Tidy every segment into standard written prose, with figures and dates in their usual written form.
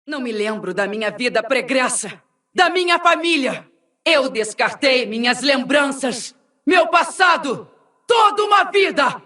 Não me lembro da minha vida pregressa, da minha família. Eu descartei minhas lembranças, meu passado, toda uma vida.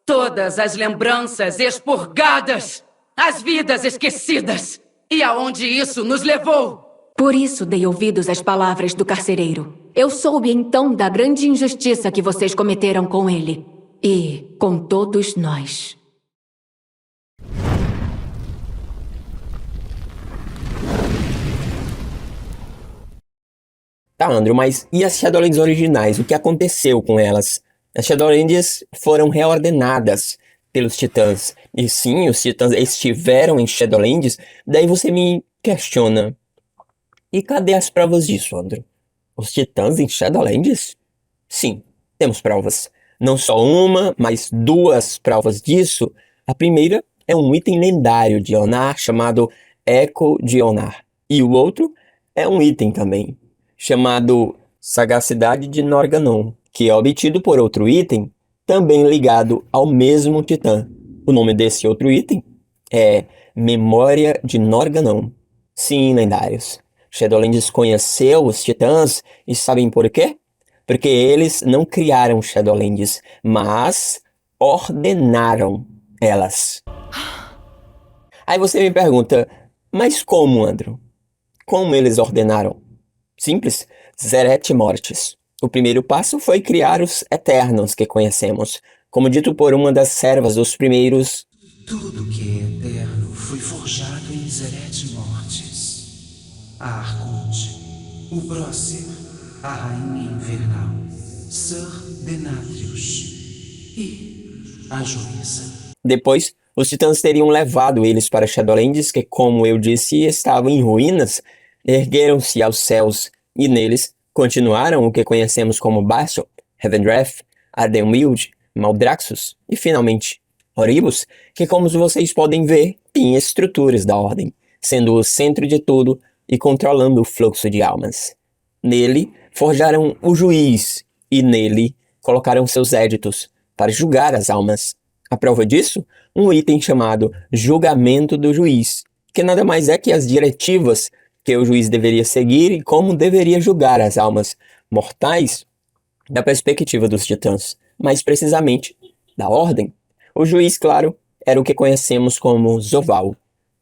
Todas as lembranças expurgadas, as vidas esquecidas. E aonde isso nos levou? Por isso dei ouvidos às palavras do carcereiro. Eu soube então da grande injustiça que vocês cometeram com ele. E com todos nós. Tá, Andrew, mas e as Shadowlands originais? O que aconteceu com elas? As Shadowlands foram reordenadas pelos Titãs. E sim, os Titãs estiveram em Shadowlands. Daí você me questiona. E cadê as provas disso, Andrew? Os Titãs em Shadowlands? Sim, temos provas. Não só uma, mas duas provas disso. A primeira é um item lendário de Ionar chamado Eco de Ionar. E o outro é um item também, chamado Sagacidade de Norgannon, que é obtido por outro item, também ligado ao mesmo Titã. O nome desse outro item é Memória de Norgannon. Sim, lendários. Shadowlands conheceu os Titãs e sabem por quê? Porque eles não criaram Shadowlands, mas ordenaram elas. Aí você me pergunta, mas como, Andrew? Como eles ordenaram? Simples, Zereth Mortis. O primeiro passo foi criar os Eternos que conhecemos, como dito por uma das servas dos primeiros. Tudo que é eterno foi forjado em Zereth Mortis. A Arconte, o Prócer, a Rainha Invernal, Sir Denatrius e a Juíza. Depois, os Titãs teriam levado eles para Shadowlands, que, como eu disse, estavam em ruínas, ergueram-se aos céus e neles continuaram o que conhecemos como Bastion, Heavendrath, Ardenweald, Maldraxxus e, finalmente, Oribos, que, como vocês podem ver, tem estruturas da Ordem, sendo o centro de tudo e controlando o fluxo de almas. Nele, forjaram o Juiz e nele colocaram seus éditos para julgar as almas. A prova disso, um item chamado Julgamento do Juiz, que nada mais é que as diretivas que o juiz deveria seguir e como deveria julgar as almas mortais da perspectiva dos Titãs, mais precisamente da Ordem. O juiz, claro, era o que conhecemos como Zovaal.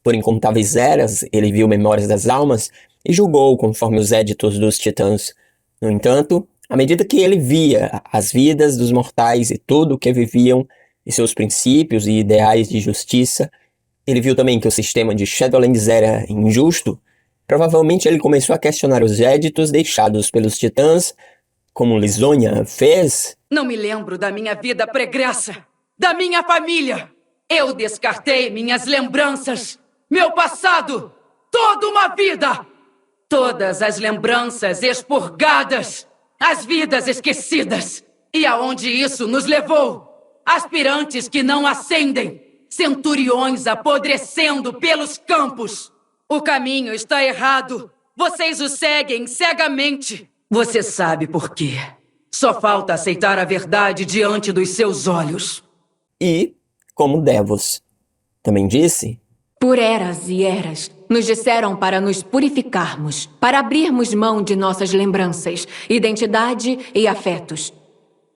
Por incontáveis eras, ele viu memórias das almas e julgou conforme os éditos dos Titãs. No entanto, à medida que ele via as vidas dos mortais e tudo o que viviam, e seus princípios e ideais de justiça, ele viu também que o sistema de Shadowlands era injusto. Provavelmente ele começou a questionar os éditos deixados pelos Titãs, como Lisonia fez. Não me lembro da minha vida pregressa, da minha família. Eu descartei minhas lembranças, meu passado, toda uma vida. Todas as lembranças expurgadas, as vidas esquecidas. E aonde isso nos levou? Aspirantes que não ascendem, centuriões apodrecendo pelos campos. O caminho está errado. Vocês o seguem cegamente. Você sabe por quê. Só falta aceitar a verdade diante dos seus olhos. E, como Devos também disse, Por eras e eras, nos disseram para nos purificarmos, para abrirmos mão de nossas lembranças, identidade e afetos.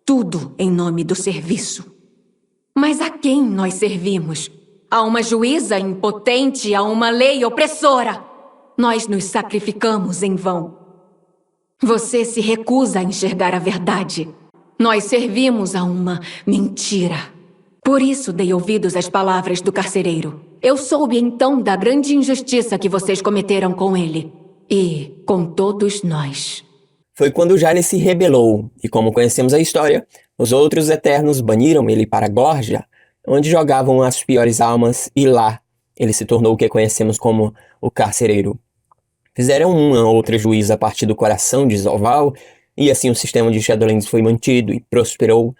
Tudo em nome do serviço. Mas a quem nós servimos? A uma juíza impotente, a uma lei opressora. Nós nos sacrificamos em vão. Você se recusa a enxergar a verdade. Nós servimos a uma mentira. Por isso dei ouvidos às palavras do carcereiro. Eu soube então da grande injustiça que vocês cometeram com ele. E com todos nós. foi quando Jale se rebelou, e como conhecemos a história, os outros Eternos baniram ele para Gorgia, onde jogavam as piores almas, e lá ele se tornou o que conhecemos como o Carcereiro. Fizeram uma outra juíza a partir do coração de Zovaal, e assim o sistema de Shadowlands foi mantido e prosperou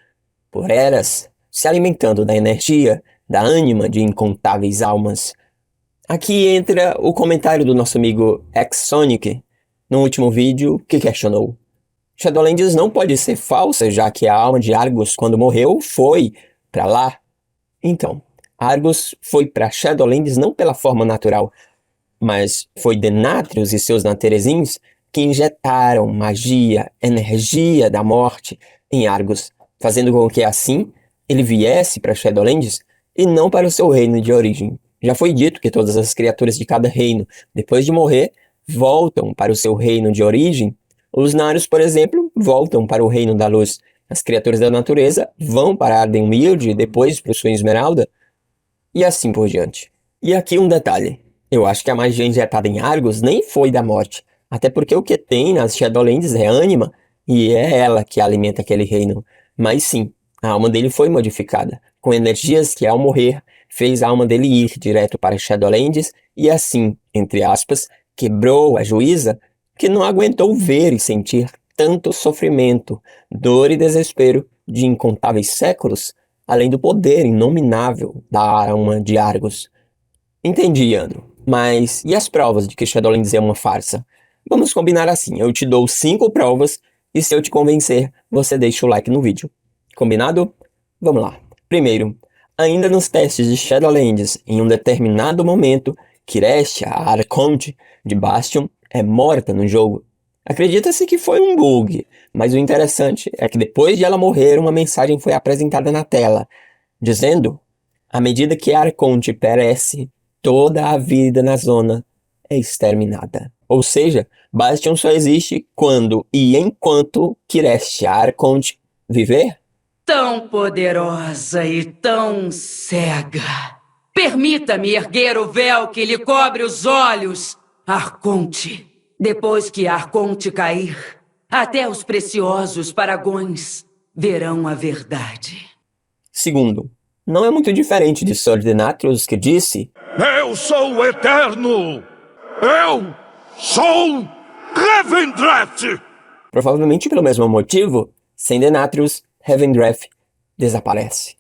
por eras, se alimentando da energia, da ânima de incontáveis almas. Aqui entra o comentário do nosso amigo X-Sonic, no último vídeo, que questionou: Shadowlands não pode ser falsa, já que a alma de Argus, quando morreu, foi para lá. Então, Argus foi para Shadowlands não pela forma natural, mas foi Denatrius e seus Naterezinhos que injetaram magia, energia da morte em Argus, fazendo com que assim ele viesse para Shadowlands e não para o seu reino de origem. Já foi dito que todas as criaturas de cada reino, depois de morrer, voltam para o seu reino de origem. Os Narios, por exemplo, voltam para o reino da luz. As criaturas da natureza vão para Ardenweald e depois para o Sonho Esmeralda, e assim por diante. E aqui um detalhe. Eu acho que a magia injetada em Argus nem foi da morte, até porque o que tem nas Shadowlands é ânima, e é ela que alimenta aquele reino. Mas sim, a alma dele foi modificada, com energias que ao morrer fez a alma dele ir direto para Shadowlands e assim, entre aspas, quebrou a juíza que não aguentou ver e sentir tanto sofrimento, dor e desespero de incontáveis séculos, além do poder inominável da alma de Argus. Entendi, Andrew, mas e as provas de que Shadowlands é uma farsa? Vamos combinar assim, eu te dou 5 provas e se eu te convencer, você deixa o like no vídeo. Combinado? Vamos lá. Primeiro, ainda nos testes de Shadowlands, em um determinado momento, Kirestia, a Arconte de Bastion, é morta no jogo. Acredita-se que foi um bug, mas o interessante é que depois de ela morrer, uma mensagem foi apresentada na tela, dizendo: à medida que a Arconte perece, toda a vida na zona é exterminada. Ou seja, Bastion só existe quando e enquanto Kirestia, a Arconte, viver. Tão poderosa e tão cega. Permita-me erguer o véu que lhe cobre os olhos, Arconte. Depois que Arconte cair, até os preciosos paragões verão a verdade. Segundo, não é muito diferente de Sir Denatrius que disse: eu sou o Eterno! Eu sou Revendreth! Provavelmente pelo mesmo motivo, sem Denatrius, Revendreth desaparece.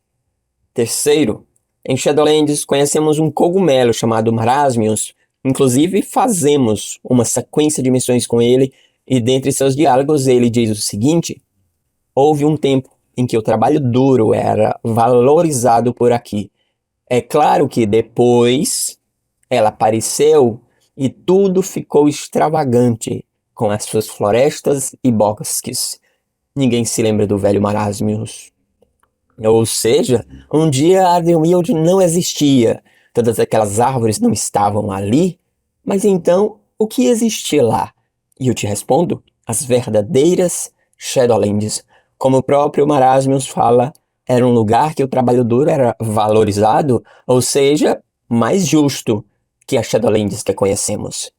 Terceiro, em Shadowlands conhecemos um cogumelo chamado Marasmius. Inclusive fazemos uma sequência de missões com ele e dentre seus diálogos ele diz o seguinte: houve um tempo em que o trabalho duro era valorizado por aqui. É claro que depois ela apareceu e tudo ficou extravagante com as suas florestas e bosques. Ninguém se lembra do velho Marasmius. Ou seja, um dia Ardenweald não existia. Todas aquelas árvores não estavam ali. Mas então, o que existia lá? E eu te respondo, as verdadeiras Shadowlands. Como o próprio Marasmius fala, era um lugar que o trabalho duro era valorizado, ou seja, mais justo que as Shadowlands que conhecemos.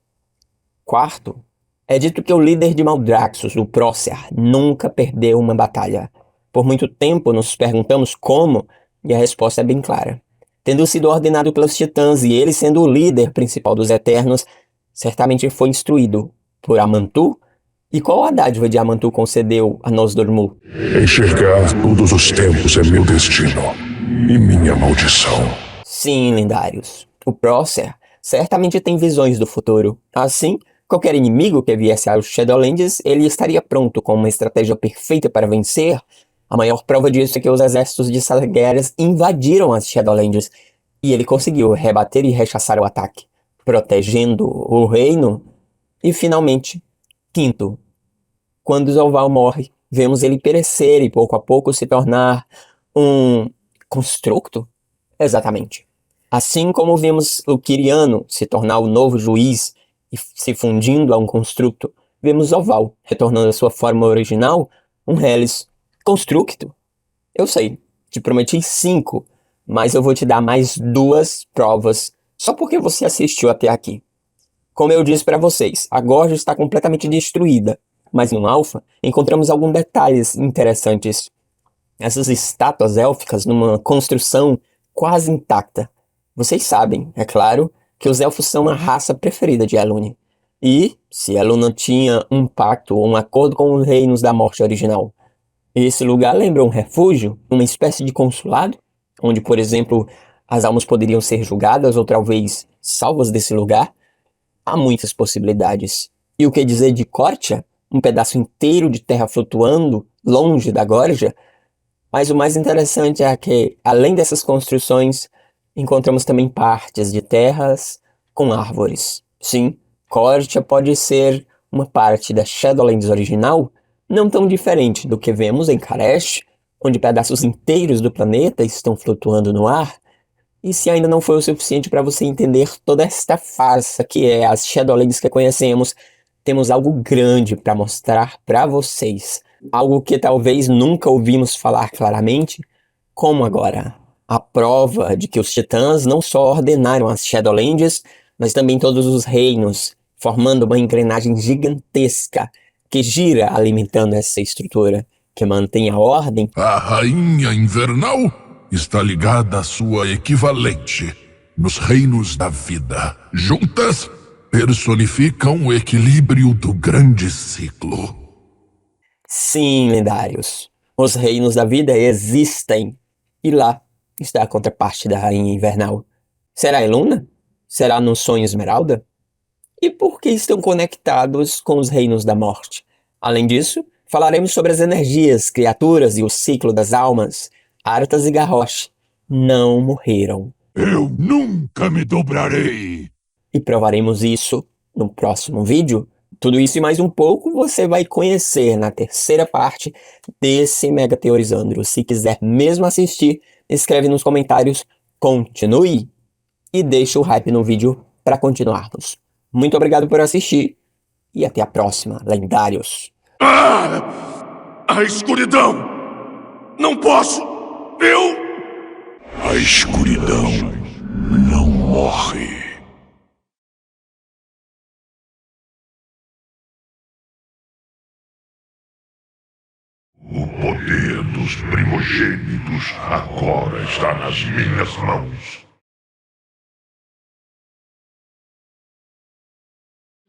Quarto, é dito que o líder de Maldraxxus, o Prócer, nunca perdeu uma batalha. Por muito tempo nos perguntamos como, e a resposta é bem clara. Tendo sido ordenado pelos Titãs e ele sendo o líder principal dos Eternos, certamente foi instruído por Amantu. E qual a dádiva de Amantu concedeu a Nosdormu? Enxergar todos os tempos é meu destino e minha maldição. Sim, lendários. O Prócer certamente tem visões do futuro. Assim, qualquer inimigo que viesse aos Shadowlands, ele estaria pronto com uma estratégia perfeita para vencer. A maior prova disso é que os exércitos de Sargeras invadiram as Shadowlands e ele conseguiu rebater e rechaçar o ataque, protegendo o reino. E finalmente, quinto, quando Zolval morre, vemos ele perecer e pouco a pouco se tornar um constructo? Exatamente. Assim como vimos o Quiriano se tornar o novo juiz e se fundindo a um constructo, vemos Zolval retornando à sua forma original, um Hellis constructo. Eu sei, te prometi 5, mas eu vou te dar mais 2 provas só porque você assistiu até aqui. Como eu disse para vocês, a Gorja está completamente destruída, mas no Alpha encontramos alguns detalhes interessantes. Essas estátuas élficas numa construção quase intacta. Vocês sabem, é claro, que os elfos são a raça preferida de Elune. E, se Elune tinha um pacto ou um acordo com os reinos da morte original, esse lugar lembra um refúgio, uma espécie de consulado, onde, por exemplo, as almas poderiam ser julgadas ou talvez salvas desse lugar? Há muitas possibilidades. E o que dizer de Cortia? Um pedaço inteiro de terra flutuando longe da Gorja? Mas o mais interessante é que, além dessas construções, encontramos também partes de terras com árvores. Sim, Cortia pode ser uma parte da Shadowlands original, não tão diferente do que vemos em Karesh, onde pedaços inteiros do planeta estão flutuando no ar. E se ainda não foi o suficiente para você entender toda esta farsa que é as Shadowlands que conhecemos, temos algo grande para mostrar para vocês. Algo que talvez nunca ouvimos falar claramente, como agora. A prova de que os Titãs não só ordenaram as Shadowlands, mas também todos os reinos, formando uma engrenagem gigantesca que gira alimentando essa estrutura, que mantém a ordem. A Rainha Invernal está ligada à sua equivalente nos reinos da vida. Juntas, personificam o equilíbrio do grande ciclo. Sim, lendários. Os reinos da vida existem. E lá está a contraparte da Rainha Invernal. Será Eluna? Será no Sonho Esmeralda? E por que estão conectados com os reinos da morte? Além disso, falaremos sobre as energias, criaturas e o ciclo das almas. Arthas e Garrosh não morreram. Eu nunca me dobrarei! E provaremos isso no próximo vídeo. Tudo isso e mais um pouco você vai conhecer na terceira parte desse Mega Teorizandro. Se quiser mesmo assistir, escreve nos comentários continue e deixa o hype no vídeo para continuarmos. Muito obrigado por assistir e até a próxima, lendários. A escuridão! Não posso! A escuridão não morre. O poder dos primogênitos agora está nas minhas mãos.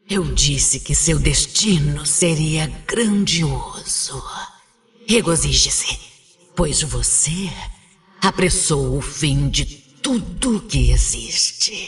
Eu disse que seu destino seria grandioso. Regozije-se, pois você apressou o fim de tudo que existe.